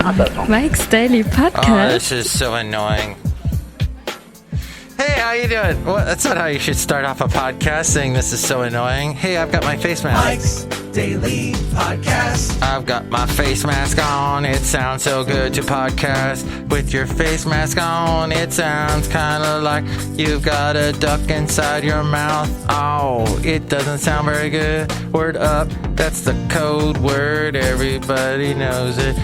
Mike's Daily Podcast. Oh, this is so annoying. Hey, how you doing? Well, that's not how you should start off a podcast, saying this is so annoying. Hey, I've got my face mask. Mike's Daily Podcast. I've got my face mask on. It sounds so good to podcast. With your face mask on, it sounds kind of like you've got a duck inside your mouth. Oh, it doesn't sound very good. Word up, that's the code word. Everybody knows it.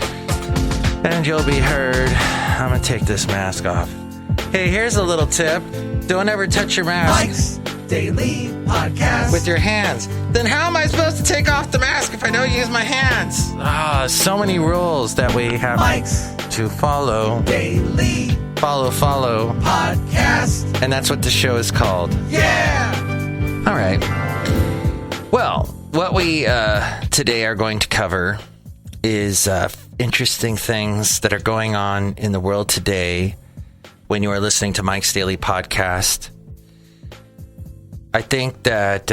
And you'll be heard. I'm going to take this mask off. Hey, here's a little tip. Don't ever touch your mask. Mike's Daily Podcast. With your hands. Then how am I supposed to take off the mask if I don't use my hands? So many rules that we have Mike's to follow. Daily Follow. Podcast. And that's what the show is called. Yeah! All right. Well, what we today are going to cover is interesting things that are going on in the world today when you are listening to Mike's Daily Podcast. I think that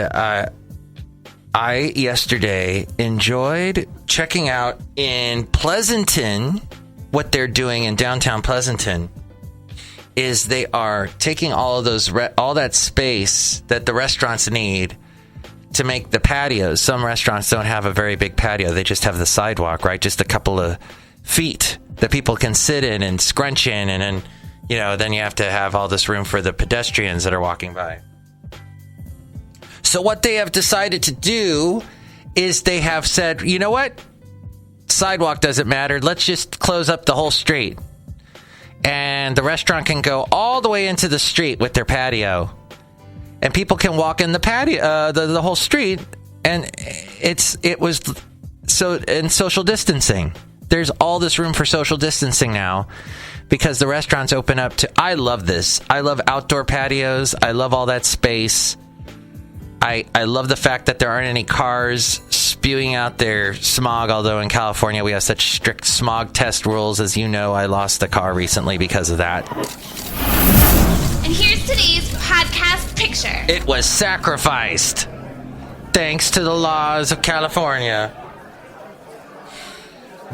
I yesterday enjoyed checking out in Pleasanton. What they're doing in downtown Pleasanton is they are taking all of those all that space that the restaurants need to make the patios. Some restaurants don't have a very big patio. They just have the sidewalk, right? Just a couple of feet that people can sit in and scrunch in, and then then you have to have all this room for the pedestrians that are walking by. So what they have decided to do is they have said, you know what? Sidewalk doesn't matter. Let's just close up the whole street. And the restaurant can go all the way into the street with their patio. And people can walk in the patio, the whole street. And it was social distancing. There's all this room for social distancing now, because the restaurants open up to... I love this. I love outdoor patios. I love all that space. I love the fact that there aren't any cars spewing out their smog, although in California we have such strict smog test rules. As you know, I lost a car recently because of that. And here's today's podcast picture. It was sacrificed, thanks to the laws of California.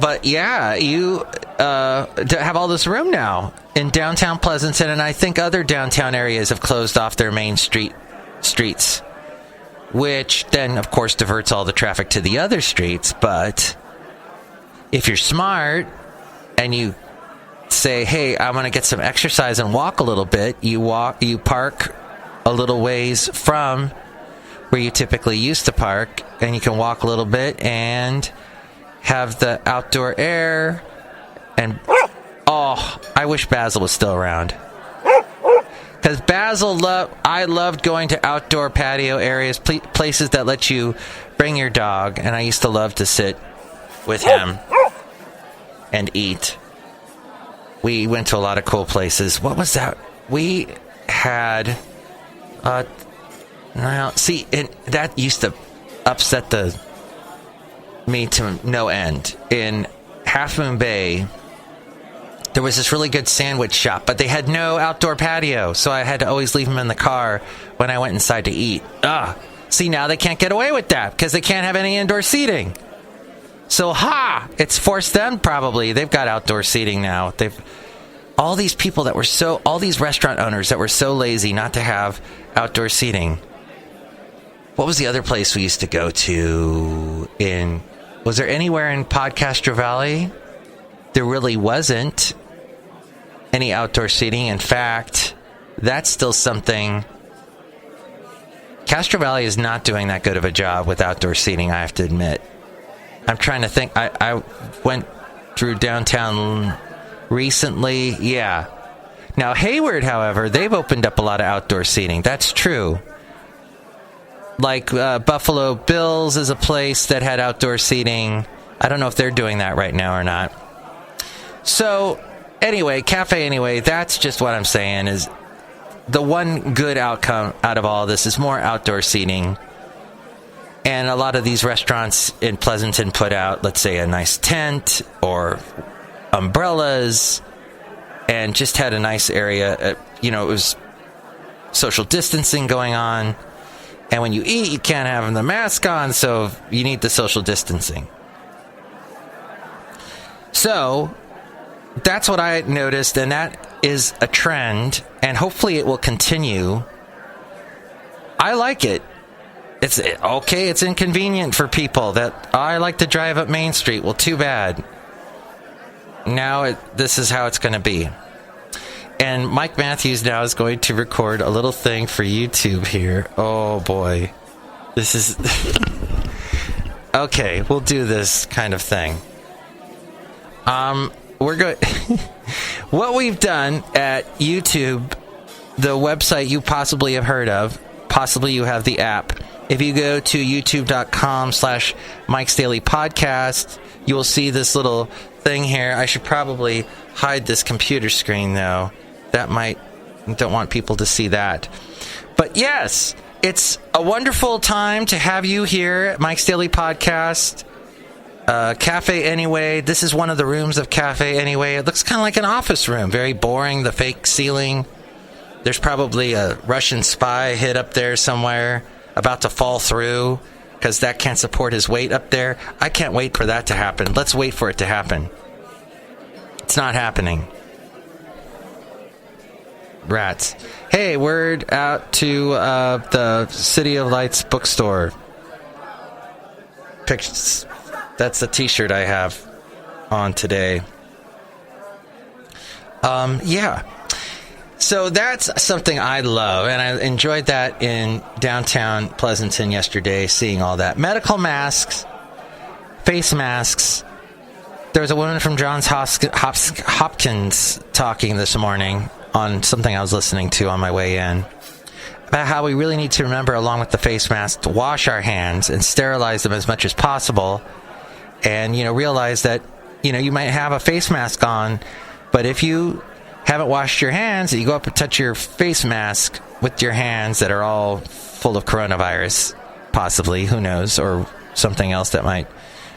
But yeah, you have all this room now in downtown Pleasanton, and I think other downtown areas have closed off their main streets, which then, of course, diverts all the traffic to the other streets. But if you're smart and you say, hey, I want to get some exercise and walk a little bit, you park a little ways from where you typically used to park, and you can walk a little bit and have the outdoor air. And I wish Basil was still around, because I loved going to outdoor patio areas, places that let you bring your dog, and I used to love to sit with him and eat. We went to a lot of cool places. What was that? We had that used to upset me to no end. In Half Moon Bay, there was this really good sandwich shop, but they had no outdoor patio, so I had to always leave them in the car when I went inside to eat. See, now they can't get away with that because they can't have any indoor seating. So, it's forced them probably. They've got outdoor seating now. All these restaurant owners that were so lazy not to have outdoor seating. What was the other place we used to go to was there anywhere in Podcaster Valley? There really wasn't any outdoor seating. In fact, that's still something. Castro Valley is not doing that good of a job with outdoor seating, I have to admit. I'm trying to think. I went through downtown recently. Yeah. Now, Hayward, however, they've opened up a lot of outdoor seating. That's true. Like Buffalo Bills is a place that had outdoor seating. I don't know if they're doing that right now or not. So, anyway, that's just what I'm saying is the one good outcome out of all this is more outdoor seating. And a lot of these restaurants in Pleasanton put out, let's say, a nice tent or umbrellas and just had a nice area. It was social distancing going on. And when you eat, you can't have the mask on, so you need the social distancing. So that's what I noticed, and that is a trend, and hopefully it will continue. I like it. It's okay. It's inconvenient for people that I like to drive up Main Street. Well, too bad. Now this is how it's going to be. And Mike Matthews now is going to record a little thing for YouTube here. Oh boy. This is okay, we'll do this kind of thing. We're going what we've done at YouTube, the website you possibly have heard of, possibly you have the app. If you go to youtube.com/MikesDailyPodcast, you will see this little thing here. I should probably hide this computer screen, though. Don't want people to see that. But yes, it's a wonderful time to have you here at Mike's Daily Podcast. Cafe Anyway. This is one of the rooms of Cafe Anyway. It looks kind of like an office room. Very boring, the fake ceiling. There's probably a Russian spy hid up there somewhere, about to fall through, because that can't support his weight up there. I can't wait for that to happen. Let's wait for it to happen. It's not happening. Rats. Hey, word out to the City of Lights bookstore. Pictures. That's the t-shirt I have on today. Yeah. So that's something I love, and I enjoyed that in downtown Pleasanton yesterday, seeing all that. Medical masks, face masks. There was a woman from Johns Hopkins talking this morning on something I was listening to on my way in, about how we really need to remember, along with the face mask, to wash our hands and sterilize them as much as possible. And, realize that, you might have a face mask on, but if you haven't washed your hands, you go up and touch your face mask with your hands that are all full of coronavirus, possibly, who knows, or something else that might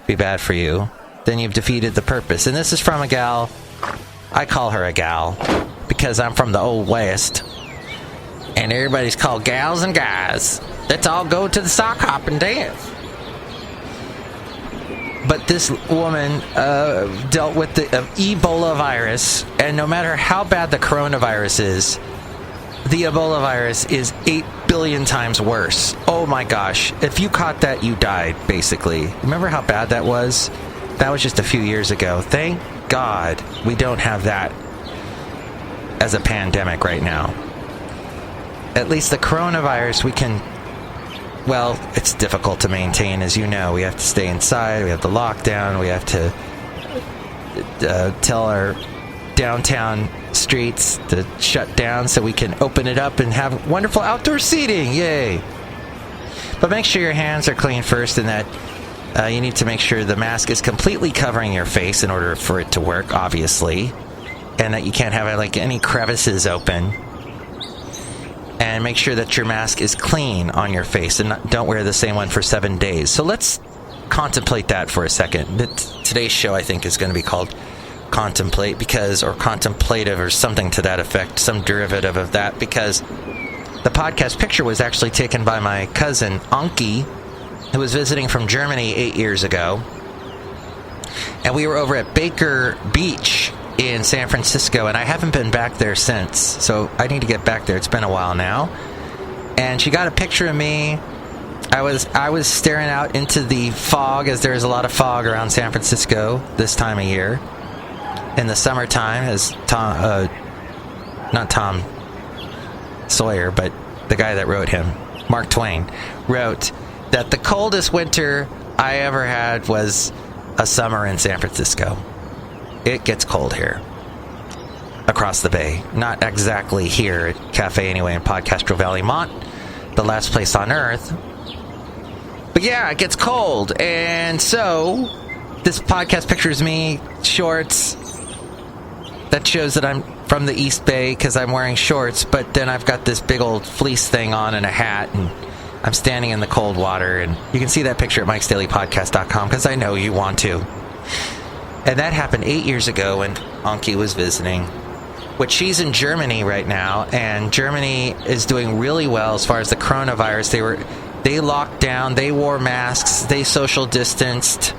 be bad for you, then you've defeated the purpose. And this is from a gal. I call her a gal because I'm from the old west, and everybody's called gals and guys. Let's all go to the sock hop and dance. But this woman dealt with the Ebola virus, and no matter how bad the coronavirus is, the Ebola virus is 8 billion times worse. Oh my gosh. If you caught that, you died, basically. Remember how bad that was? That was just a few years ago. Thank God we don't have that as a pandemic right now. At least the coronavirus, we can... Well, it's difficult to maintain, as you know. We have to stay inside. We have the lockdown. We have to tell our downtown streets to shut down so we can open it up and have wonderful outdoor seating. Yay! But make sure your hands are clean first, and that you need to make sure the mask is completely covering your face in order for it to work, obviously, and that you can't have any crevices open. And make sure that your mask is clean on your face, and don't wear the same one for 7 days. So let's contemplate that for a second. Today's show, I think, is going to be called Contemplate, or Contemplative, or something to that effect, some derivative of that, because the podcast picture was actually taken by my cousin, Anki, who was visiting from Germany 8 years ago. And we were over at Baker Beach in San Francisco, and I haven't been back there since, so I need to get back there. It's been a while now. And she got a picture of me. I was staring out into the fog, as there's a lot of fog around San Francisco this time of year in the summertime, as not Tom Sawyer, but the guy that wrote him, Mark Twain, wrote that the coldest winter I ever had was a summer in San Francisco. It gets cold here across the bay. Not exactly here at Cafe Anyway in Podcastro Valley Mont, the last place on earth. But yeah, it gets cold. And so this podcast pictures me, shorts. That shows that I'm from the East Bay because I'm wearing shorts. But then I've got this big old fleece thing on and a hat, and I'm standing in the cold water. And you can see that picture at MikesDailyPodcast.com because I know you want to. And that happened 8 years ago when Anki was visiting. Which she's in Germany right now, and Germany is doing really well as far as the coronavirus. They locked down, they wore masks, they social distanced,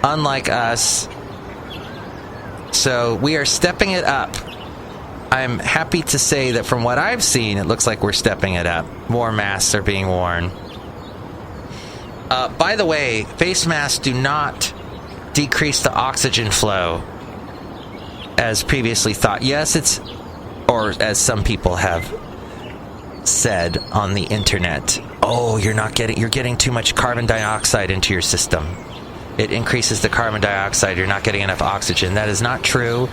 unlike us. So we are stepping it up. I'm happy to say that from what I've seen, it looks like we're stepping it up. More masks are being worn. By the way, face masks do not decrease the oxygen flow as previously thought. Yes, it's, or as some people have said on the internet, oh, you're getting too much carbon dioxide into your system. It increases the carbon dioxide. You're not getting enough oxygen. That is not true.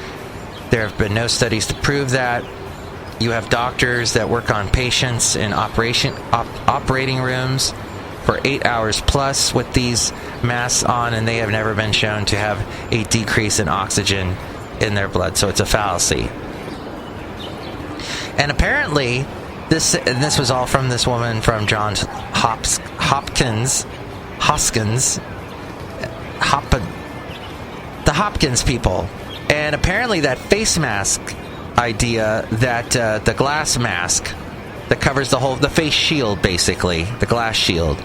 There have been no studies to prove that. You have doctors that work on patients in operating rooms for 8 hours plus with these masks on, and they have never been shown to have a decrease in oxygen in their blood. So it's a fallacy. And apparently, this was all from this woman from Johns Hopkins, the Hopkins people. And apparently that face mask idea, that the glass mask that covers the face shield, basically, the glass shield,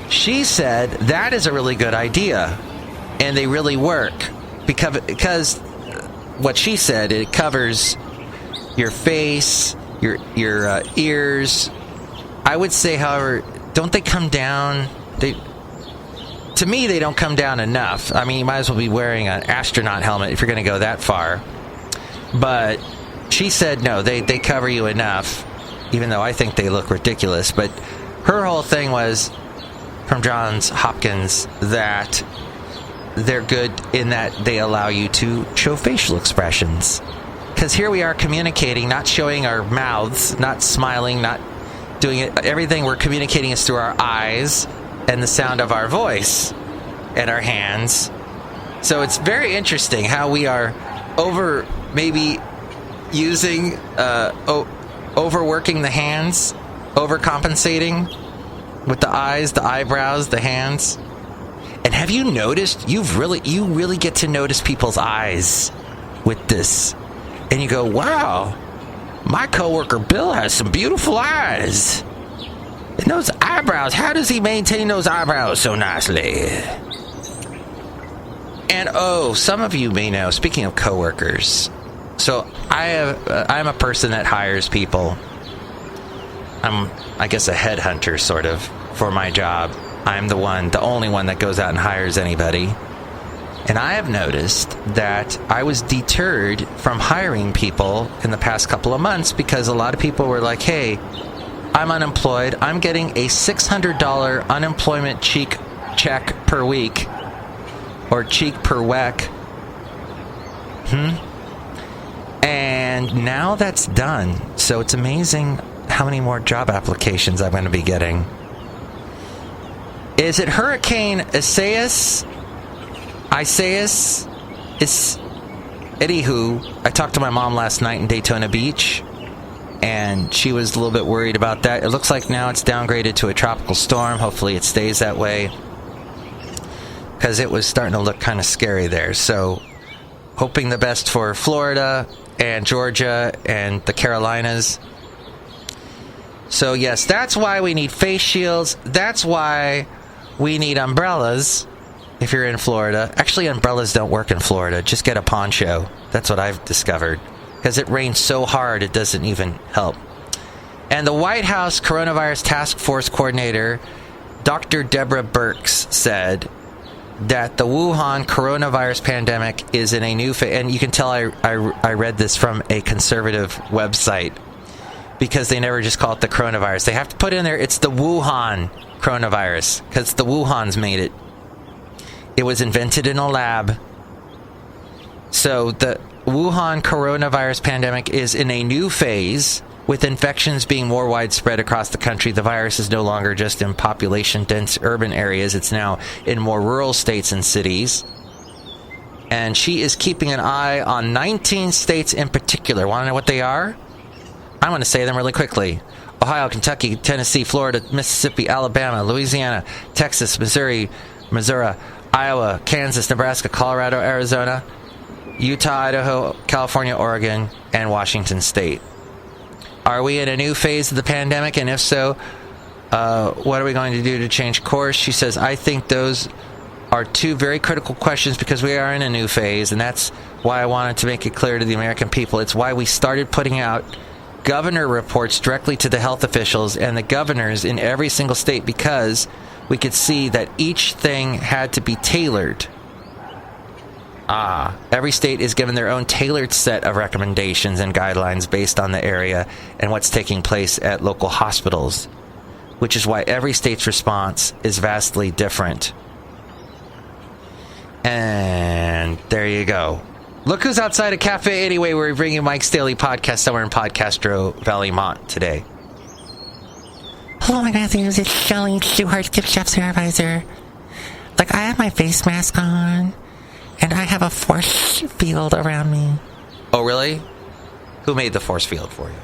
she said that is a really good idea, and they really work, because what she said, it covers your face, your ears. I would say, however, don't they come down? To me, they don't come down enough. I mean, you might as well be wearing an astronaut helmet if you're going to go that far. But she said, no, they cover you enough, even though I think they look ridiculous. But her whole thing was, from Johns Hopkins, that they're good in that they allow you to show facial expressions. Because here we are communicating, not showing our mouths, not smiling, not doing it. Everything we're communicating is through our eyes and the sound of our voice and our hands. So it's very interesting how we are overworking the hands, overcompensating with the eyes, the eyebrows, the hands. And have you noticed, you really get to notice people's eyes with this. And you go, wow, my coworker Bill has some beautiful eyes. And those eyebrows, how does he maintain those eyebrows so nicely? And some of you may know, speaking of coworkers, so I'm a person that hires people. I'm, I guess, a headhunter, sort of, for my job. I'm the only one that goes out and hires anybody. And I have noticed that I was deterred from hiring people in the past couple of months because a lot of people were like, hey, I'm unemployed. I'm getting a $600 unemployment check per week, or cheek per week. And now that's done. So it's amazing how many more job applications I'm going to be getting. Is it Hurricane Isaias? Anywho, I talked to my mom last night in Daytona Beach, and she was a little bit worried about that. It looks like now it's downgraded to a tropical storm. Hopefully it stays that way, because it was starting to look kind of scary there. So hoping the best for Florida and Georgia and the Carolinas. So yes, that's why we need face shields. That's why we need umbrellas if you're in Florida. Actually, umbrellas don't work in Florida. Just get a poncho. That's what I've discovered. Because it rains so hard, it doesn't even help. And the White House Coronavirus Task Force Coordinator, Dr. Deborah Birx, said that the Wuhan coronavirus pandemic is in a new phase. And you can tell I read this from a conservative website, because they never just call it the coronavirus. They have to put in there, it's the Wuhan coronavirus, because the Wuhans made it. It was invented in a lab. So the Wuhan coronavirus pandemic is in a new phase, with infections being more widespread across the country. The virus is no longer just in population-dense urban areas. It's now in more rural states and cities. And she is keeping an eye on 19 states in particular. Want to know what they are? I'm going to say them really quickly. Ohio, Kentucky, Tennessee, Florida, Mississippi, Alabama, Louisiana, Texas, Missouri, Iowa, Kansas, Nebraska, Colorado, Arizona, Utah, Idaho, California, Oregon, and Washington State. Are we in a new phase of the pandemic? And if so, what are we going to do to change course? She says, I think those are two very critical questions because we are in a new phase, and that's why I wanted to make it clear to the American people. It's why we started putting out governor reports directly to the health officials and the governors in every single state, because we could see that each thing had to be tailored. Every state is given their own tailored set of recommendations and guidelines based on the area and what's taking place at local hospitals, which is why every state's response is vastly different. And there you go. Look who's outside a cafe anyway, where we bring you Mike's Daily Podcast somewhere in Podcastro Valley Mont today. Hello, Mike Matthews. It's Chely Shoehart, gift shop supervisor. Like, I have my face mask on, and I have a force field around me. Oh, really? Who made the force field for you?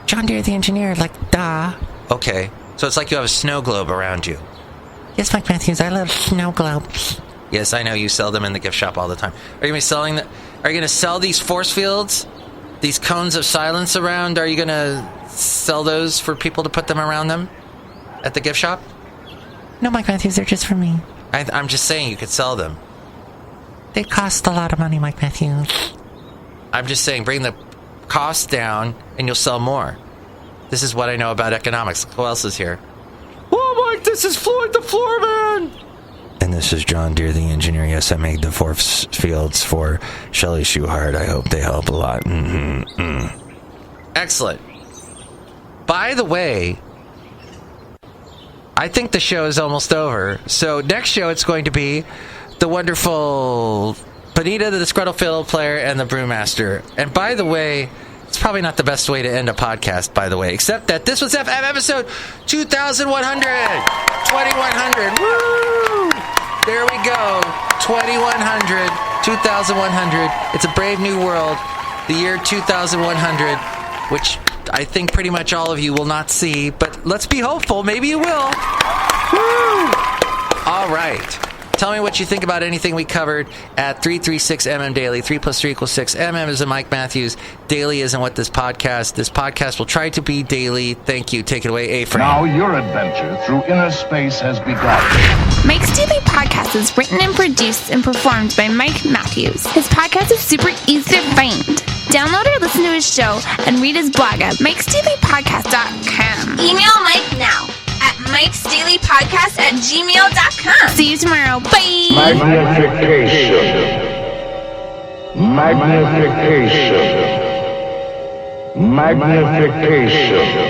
John Deere, the engineer, like, duh. Okay, so it's like you have a snow globe around you. Yes, Mike Matthews, I love snow globes. Yes, I know you sell them in the gift shop all the time. Are you going to sell these force fields? These cones of silence around? Are you going to sell those for people to put them around them at the gift shop? No, Mike Matthews, they're just for me. I'm just saying you could sell them. They cost a lot of money, Mike Matthews. I'm just saying bring the cost down and you'll sell more. This is what I know about economics. Who else is here? Oh, Mike, this is Floyd the Floorman! And this is John Deere, the engineer. Yes, I made the force fields for Chely Shoehart. I hope they help a lot. Excellent. By the way, I think the show is almost over. So next show, it's going to be the wonderful Benita, the Disgruntled Fiddle Player, and the Brewmaster. And by the way, it's probably not the best way to end a podcast, by the way, except that this was FM episode 2100. 2100. Woo! There we go. 2100. 2100. It's a brave new world. The year 2100, which I think pretty much all of you will not see, but let's be hopeful. Maybe you will. Woo! All right. Tell me what you think about anything we covered at 336MM Daily. 3 plus 3 equals 6. MM is a Mike Matthews. Daily isn't what this podcast will try to be daily. Thank you. Take it away, A-Frame. Now your adventure through inner space has begun. Mike's Daily Podcast is written and produced and performed by Mike Matthews. His podcast is super easy to find. Download or listen to his show and read his blog at MikesDailyPodcast.com. Email Mike now at MikesDailyPodcast@gmail.com. See you tomorrow. Bye. Magnification.